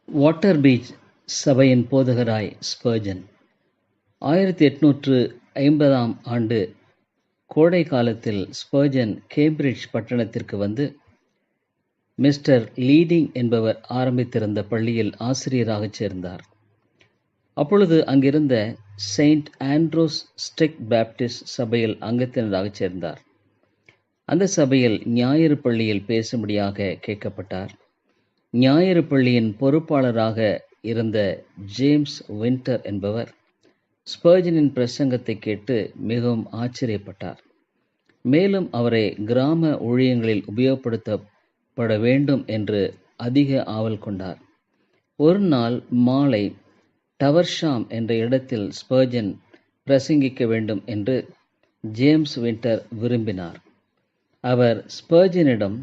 Water beach சபையின் போதகராய் Spurgeon 1850ஆம் ஆண்டு கோடை காலத்தில் ஸ்பர்ஜன் கேம்பிரிட்ஜ் பட்டணத்திற்கு வந்து மிஸ்டர் லீடிங் என்பவர் ஆரம்பித்திருந்த பள்ளியில் ஆசிரியராகச் சேர்ந்தார். அப்பொழுது அங்கிருந்த செயின்ட் ஆண்ட்ரூஸ் ஸ்ட்ரிக்ட் பேப்டிஸ்ட் சபையில் அங்கத்தினராகச் சேர்ந்தார். அந்த சபையில் ஞாயிறு பள்ளியில் பேசும்படியாக கேட்கப்பட்டார். ஞாயிறு பள்ளியின் பொறுப்பாளராக இருந்த ஜேம்ஸ் வின்டர் என்பவர் ஸ்பர்ஜனின் பிரசங்கத்தை கேட்டு மிகவும் ஆச்சரியப்பட்டார். மேலும் அவரை கிராம ஊழியங்களில் உபயோகப்படுத்தப்பட வேண்டும் என்று அதிக ஆவல் கொண்டார். ஒரு நாள் மாலை டவர்ஷாம் என்ற இடத்தில் ஸ்பர்ஜன் பிரசங்கிக்க வேண்டும் என்று ஜேம்ஸ் வின்டர் விரும்பினார். அவர் ஸ்பர்ஜனிடம்,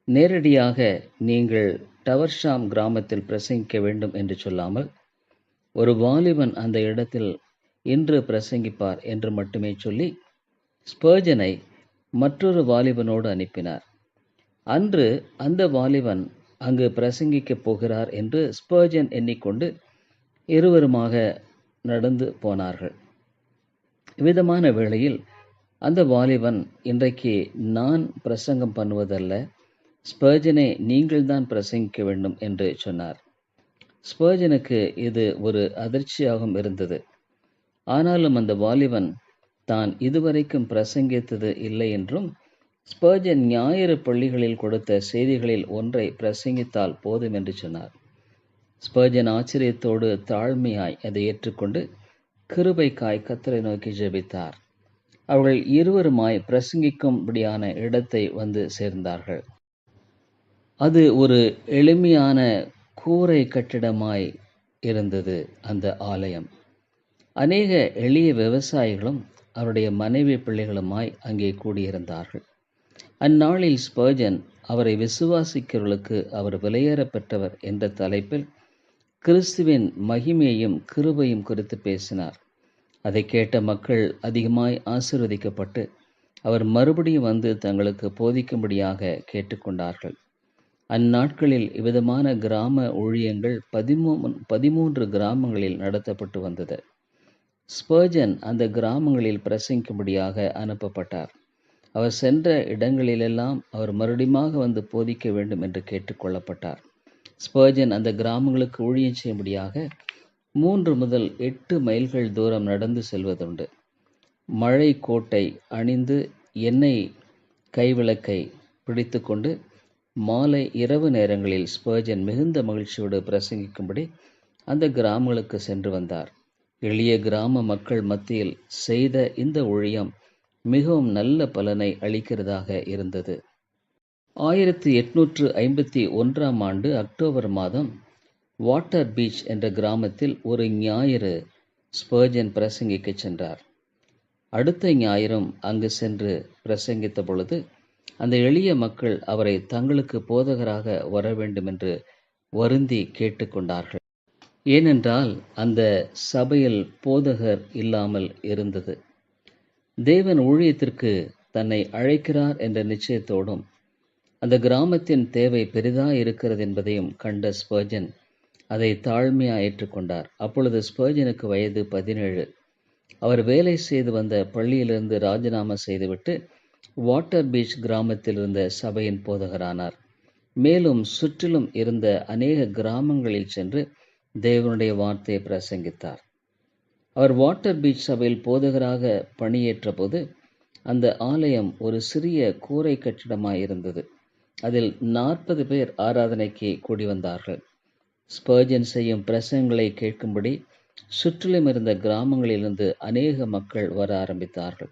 நேரடியாக நீங்கள் டவர்ஷாம் கிராமத்தில் பிரசங்கிக்க வேண்டும் என்று சொல்லாமல், ஒரு வாலிபன் அந்த இடத்தில் இன்று பிரசங்கிப்பார் என்று மட்டுமே சொல்லி ஸ்பர்ஜனை மற்றொரு வாலிபனோடு அனுப்பினார். அன்று அந்த வாலிபன் அங்கு பிரசங்கிக்கப் போகிறார் என்று ஸ்பர்ஜன் எண்ணிக்கொண்டு இருவருமாக நடந்து போனார்கள். விதமான வேளையில் அந்த வாலிபன், இன்றைக்கு நான் பிரசங்கம் பண்ணுவதல்ல, ஸ்பர்ஜனை நீங்கள்தான் பிரசங்கிக்க வேண்டும் என்று சொன்னார். ஸ்பர்ஜனுக்கு இது ஒரு அதிர்ச்சியாகவும் இருந்தது. ஆனாலும் அந்த வாலிபன் தான் இதுவரைக்கும் பிரசங்கித்தது இல்லை என்றும், ஸ்பர்ஜன் ஞாயிறு பள்ளிகளில் கொடுத்த செய்திகளில் ஒன்றை பிரசங்கித்தால் போதும் என்று சொன்னார். ஸ்பர்ஜன் ஆச்சரியத்தோடு தாழ்மையாய் அதை ஏற்றுக்கொண்டு கிருபைக்காய் கர்த்தரை நோக்கி ஜெபித்தார். அவர்கள் இருவருமாய் பிரசங்கிக்கும்படியான இடத்தை வந்து சேர்ந்தார்கள். அது ஒரு எளிமையான கூரை கட்டிடமாய் இருந்தது. அந்த ஆலயம் அநேக எளிய விவசாயிகளும் அவருடைய மனைவி பிள்ளைகளுமாய் அங்கே கூடியிருந்தார்கள். அந்நாளில் ஸ்பர்ஜன் அவரை விசுவாசிக்கிறவர்களுக்கு அவர் விலையேற பெற்றவர் என்ற தலைப்பில் கிறிஸ்துவின் மகிமையையும் கிருபையும் குறித்து பேசினார். அதை கேட்ட மக்கள் அதிகமாய் ஆசீர்வதிக்கப்பட்டு அவர் மறுபடியும் வந்து தங்களுக்கு போதிக்கும்படியாக கேட்டுக்கொண்டார்கள். அந்நாட்களில் இவ்விதமான கிராம ஊழியங்கள் 13 கிராமங்களில் நடத்தப்பட்டு வந்தது. ஸ்பர்ஜன் அந்த கிராமங்களில் பிரசங்கிக்கும்படியாக அனுப்பப்பட்டார். அவர் சென்ற இடங்களிலெல்லாம் அவர் மறுபடியுமாக வந்து போதிக்க வேண்டும் என்று கேட்டுக்கொள்ளப்பட்டார். ஸ்பர்ஜன் அந்த கிராமங்களுக்கு ஊழியம் செய்யும்படியாக 3 முதல் 8 மைல்கள் தூரம் நடந்து செல்வதுண்டு. மழை கோட்டை அணிந்து எண்ணெய் கைவிளக்கை பிடித்து கொண்டு மாலை இரவு நேரங்களில் ஸ்பர்ஜன் மிகுந்த மகிழ்ச்சியோடு பிரசங்கிக்கும்படி அந்த கிராமங்களுக்கு சென்று வந்தார். எளிய கிராம மக்கள் மத்தியில் செய்த இந்த ஊழியம் மிகவும் நல்ல பலனை அளிக்கிறதாக இருந்தது. 1851ஆம் ஆண்டு அக்டோபர் மாதம் வாட்டர் பீச் என்ற கிராமத்தில் ஒரு ஞாயிறு ஸ்பர்ஜன் பிரசங்கிக்கச் சென்றார். அடுத்த ஞாயிறும் அங்கு சென்று பிரசங்கித்த பொழுது அந்த எளிய மக்கள் அவரை தங்களுக்கு போதகராக வர வேண்டும் என்று வருந்தி கேட்டுக்கொண்டார்கள். ஏனென்றால் அந்த சபையில் போதகர் இல்லாமல் இருந்தது. தேவன் ஊழியத்திற்கு தன்னை அழைக்கிறார் என்ற நிச்சயத்தோடும் அந்த கிராமத்தின் தேவை பெரிதாய் இருக்கிறது என்பதையும் கண்ட ஸ்பர்ஜன் அதை தாழ்மையாக ஏற்றுக்கொண்டார். அப்பொழுது ஸ்பர்ஜனுக்கு வயது 17. அவர் வேலை செய்து வந்த பள்ளியிலிருந்து ராஜினாமா செய்துவிட்டு வாட்டர் பீச் கிராமத்தில் இருந்த சபையின் போதகரானார். மேலும் சுற்றிலும் இருந்த அநேக கிராமங்களில் சென்று தேவனுடைய வார்த்தையை பிரசங்கித்தார். அவர் வாட்டர் பீச் சபையில் போதகராக பணியேற்ற போது அந்த ஆலயம் ஒரு சிறிய கூரை கட்டிடமாயிருந்தது. அதில் 40 பேர் ஆராதனைக்கு கூடி வந்தார்கள். ஸ்பர்ஜன் செய்யும் பிரசங்களை கேட்கும்படி சுற்றிலும் இருந்த கிராமங்களிலிருந்து அநேக மக்கள் வர ஆரம்பித்தார்கள்.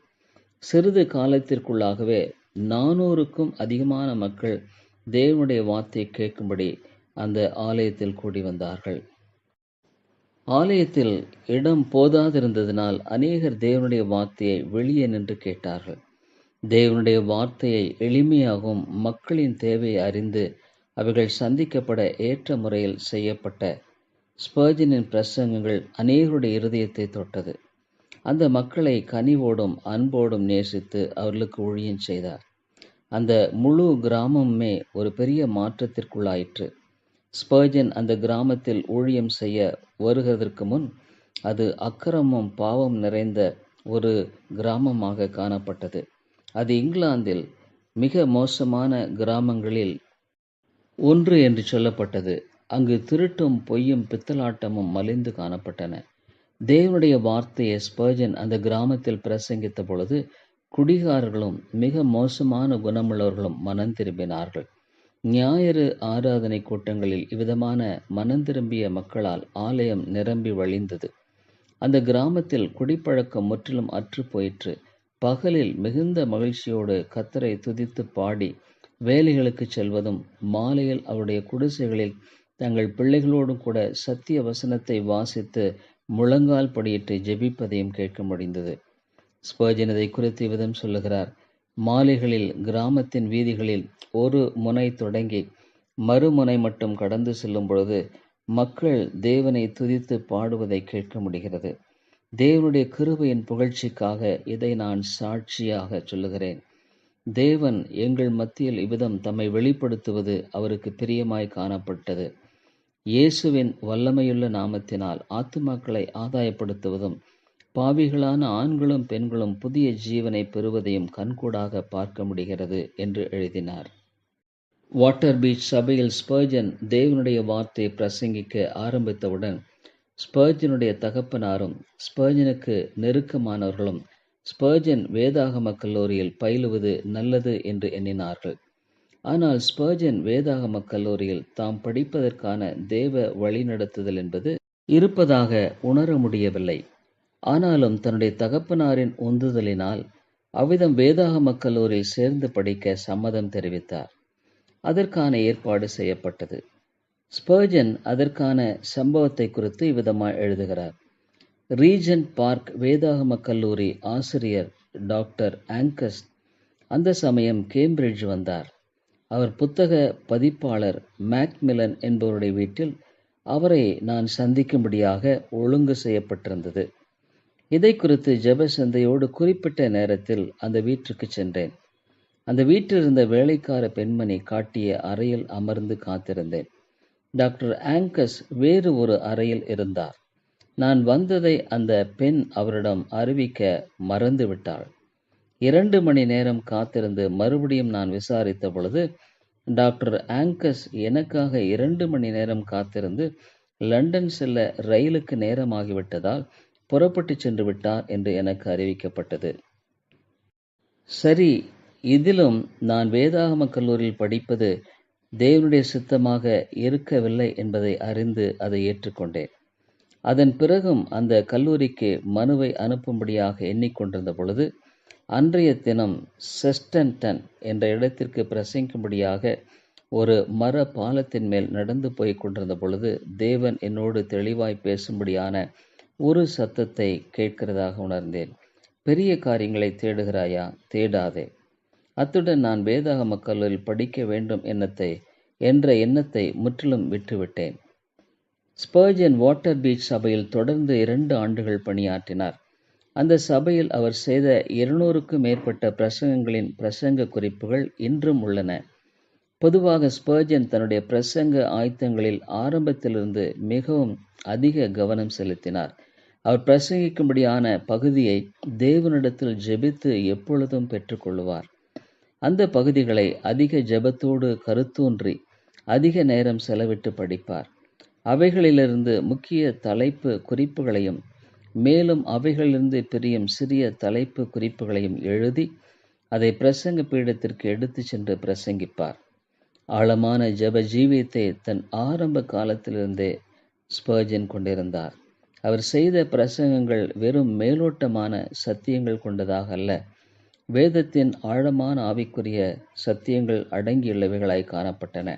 சிறிது காலத்திற்குள்ளாகவே 400க்கும் அதிகமான மக்கள் தேவனுடைய வார்த்தையை கேட்கும்படி அந்த ஆலயத்தில் கூடி வந்தார்கள். ஆலயத்தில் இடம் போதாதிருந்ததினால் அநேகர் தேவனுடைய வார்த்தையை வெளியே நின்று கேட்டார்கள். தேவனுடைய வார்த்தையை எளிமையாகவும் மக்களின் தேவையை அறிந்து அவைகள் சந்திக்கப்பட ஏற்ற முறையில் செய்யப்பட்ட ஸ்பர்ஜனின் பிரசங்கங்கள் அநேகருடைய இருதயத்தை தொட்டது. அந்த மக்களை கனிவோடும் அன்போடும் நேசித்து அவர்களுக்கு ஊழியம் செய்தார். அந்த முழு கிராமமுமே ஒரு பெரிய மாற்றத்திற்குள்ளாயிற்று. ஸ்பர்ஜன் அந்த கிராமத்தில் ஊழியம் செய்ய வருகிறதற்கு முன் அது அக்கிரமம் பாவம் நிறைந்த ஒரு கிராமமாக காணப்பட்டது. அது இங்கிலாந்தில் மிக மோசமான கிராமங்களில் ஒன்று என்று சொல்லப்பட்டது. அங்கு திருட்டும் பொய்யும் பித்தலாட்டமும் மலிந்து காணப்பட்டன. தேவனுடைய வார்த்தையை ஸ்பர்ஜன் அந்த கிராமத்தில் பிரசங்கித்த பொழுது குடிகாரர்களும் மிக மோசமான குணமுள்ளவர்களும் மனம் திரும்பினார்கள். ஞாயிறு ஆராதனை கூட்டங்களில் இவ்விதமான மனம் திரும்பிய மக்களால் ஆலயம் நிரம்பி வழிந்தது. அந்த கிராமத்தில் குடிப்பழக்கம் முற்றிலும் அற்று போயிற்று. பகலில் மிகுந்த மகிழ்ச்சியோடு கர்த்தரை துதித்து பாடி வேலைகளுக்கு செல்வதும், மாலையில் அவருடைய குடிசைகளில் தங்கள் பிள்ளைகளோடும் கூட சத்திய வசனத்தை வாசித்து முழங்கால் படியிட்டு ஜெபிப்பதையும் கேட்க முடிந்தது. ஸ்பர்ஜன் இதை குறித்து விதம் சொல்லுகிறார். மாலைகளில் கிராமத்தின் வீதிகளில் ஒரு முனை தொடங்கி மறுமுனை மட்டும் கடந்து செல்லும் பொழுது மக்கள் தேவனை துதித்து பாடுவதை கேட்க முடிகிறது. தேவனுடைய கிருபையின் புகழ்ச்சிக்காக இதை நான் சாட்சியாக சொல்லுகிறேன். தேவன் எங்கள் மத்தியில் இவ்விதம் தம்மை வெளிப்படுத்துவது அவருக்கு பிரியமாய் காணப்பட்டது. இயேசுவின் வல்லமையுள்ள நாமத்தினால் ஆத்துமாக்களை ஆதாயப்படுத்துவதும் பாவிகளான ஆண்களும் பெண்களும் புதிய ஜீவனை பெறுவதையும் கண்கூடாக பார்க்க முடிகிறது என்று எழுதினார். வாட்டர் பீச் சபையில் ஸ்பர்ஜன் தேவனுடைய வார்த்தையை பிரசங்கிக்க ஆரம்பித்தவுடன் ஸ்பர்ஜனுடைய தகப்பனாரும் ஸ்பர்ஜனுக்கு நெருக்கமானவர்களும் ஸ்பர்ஜன் வேதாகம கல்லூரியில் பயிலுவது நல்லது என்று எண்ணினார்கள். ஆனால் ஸ்பர்ஜன் வேதாகம கல்லூரியில் தாம் படிப்பதற்கான தேவ வழிநடத்துதல் என்பது இருப்பதாக உணர முடியவில்லை. ஆனாலும் தன்னுடைய தகப்பனாரின் உந்துதலினால் அவ்விதம் வேதாகம கல்லூரியில் சேர்ந்து படிக்க சம்மதம் தெரிவித்தார். அதற்கான ஏற்பாடு செய்யப்பட்டது. ஸ்பர்ஜன் அதற்கான சம்பவத்தை குறித்து இவ்விதமாய் எழுதுகிறார். ரீஜென்ட் பார்க் வேதாகம கல்லூரி ஆசிரியர் டாக்டர் ஆங்கஸ் அந்த சமயம் கேம்பிரிட்ஜ் வந்தார். அவர் புத்தக பதிப்பாளர் மேக்மிலன் என்பவருடைய வீட்டில் அவரை நான் சந்திக்கும்படியாக ஒழுங்கு செய்யப்பட்டிருந்தது. இதை குறித்து ஜெப சந்தையோடு குறிப்பிட்ட நேரத்தில் அந்த வீட்டிற்கு சென்றேன். அந்த வீட்டில் இருந்த வேலைக்கார பெண்மணி காட்டிய அறையில் அமர்ந்து காத்திருந்தேன். டாக்டர் ஆங்கஸ் வேறு ஒரு அறையில் இருந்தார். நான் வந்ததை அந்த பெண் அவரிடம் அறிவிக்க மறந்துவிட்டாள். 2 மணி நேரம் காத்திருந்து மறுபடியும் நான் விசாரித்த பொழுது டாக்டர் ஆங்கஸ் எனக்காக 2 மணி நேரம் காத்திருந்து லண்டன் செல்ல ரயிலுக்கு நேரமாகிவிட்டதால் புறப்பட்டு சென்று விட்டார் என்று எனக்கு அறிவிக்கப்பட்டது. சரி, இதிலும் நான் வேதாகம கல்லூரியில் படிப்பது தேவனுடைய சித்தமாக இருக்கவில்லை என்பதை அறிந்து அதை ஏற்றுக்கொண்டேன். அதன் பிறகும் அந்த கல்லூரிக்கு மனுவை அனுப்பும்படியாக எண்ணிக்கொண்டிருந்த பொழுது அன்றைய தினம் செஸ்டன்டன் என்ற இடத்திற்கு பிரசங்கிக்கும்படியாக ஒரு மர பாலத்தின் மேல் நடந்து போய் கொண்டிருந்த பொழுது தேவன் என்னோடு தெளிவாய் பேசும்படியான ஒரு சத்தத்தை கேட்கிறதாக உணர்ந்தேன். பெரிய காரியங்களை தேடுகிறாயா? தேடாதே. அத்துடன் நான் வேதாகம கல்லூரியில் படிக்க வேண்டும் என்ற எண்ணத்தை முற்றிலும் விட்டுவிட்டேன். ஸ்பர்ஜன் வாட்டர் பீச் சபையில் தொடர்ந்து 2 ஆண்டுகள் பணியாற்றினார். அந்த சபையில் அவர் செய்த 200க்கும் மேற்பட்ட பிரசங்கங்களின் பிரசங்க குறிப்புகள் இன்றும் உள்ளன. பொதுவாக ஸ்பர்ஜன் தன்னுடைய பிரசங்க ஆயத்தங்களில் ஆரம்பத்திலிருந்து மிகவும் அதிக கவனம் செலுத்தினார். அவர் பிரசங்கிக்கும்படியான பகுதியை தேவனிடத்தில் ஜெபித்து எப்பொழுதும் பெற்றுக்கொள்வார். அந்த பகுதிகளை அதிக ஜெபத்தோடு கருத்தூன்றி அதிக நேரம் செலவிட்டு படிப்பார். அவைகளிலிருந்து முக்கிய தலைப்பு குறிப்புகளையும் மேலும் அவைகளிலிருந்து பிரியும் சிறிய தலைப்பு குறிப்புகளையும் எழுதி அதை பிரசங்க பீடத்திற்கு எடுத்து சென்று பிரசங்கிப்பார். ஆழமான ஜெப ஜீவியத்தை தன் ஆரம்ப காலத்திலிருந்தே ஸ்பர்ஜன் கொண்டிருந்தார். அவர் செய்த பிரசங்கங்கள் வெறும் மேலோட்டமான சத்தியங்கள் கொண்டதாக அல்ல, வேதத்தின் ஆழமான ஆவிக்குரிய சத்தியங்கள் அடங்கியுள்ளவைகளாய் காணப்பட்டன.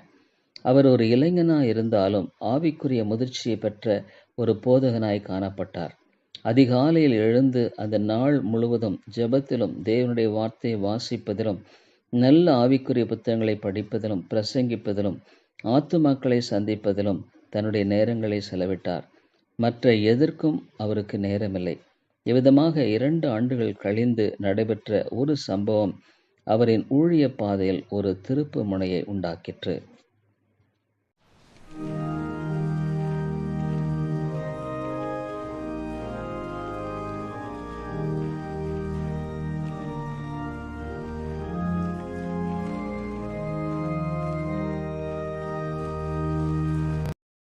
அவர் ஒரு இளைஞனாய் இருந்தாலும் ஆவிக்குரிய முதிர்ச்சியை பெற்ற ஒரு போதகனாய் காணப்பட்டார். அதிகாலையில் எழுந்து அந்த நாள் முழுவதும் ஜெபத்திலும் தேவனுடைய வார்த்தையை வாசிப்பதிலும் நல்ல ஆவிக்குரிய புத்தகங்களை படிப்பதிலும் பிரசங்கிப்பதிலும் ஆத்துமாக்களை சந்திப்பதிலும் தன்னுடைய நேரங்களை செலவிட்டார். மற்ற எதற்கும் அவருக்கு நேரமில்லை. இவ்விதமாக 2 ஆண்டுகள் கழிந்து நடைபெற்ற ஒரு சம்பவம் அவரின் ஊழிய பாதையில் ஒரு திருப்பு முனையை உண்டாக்கிற்று.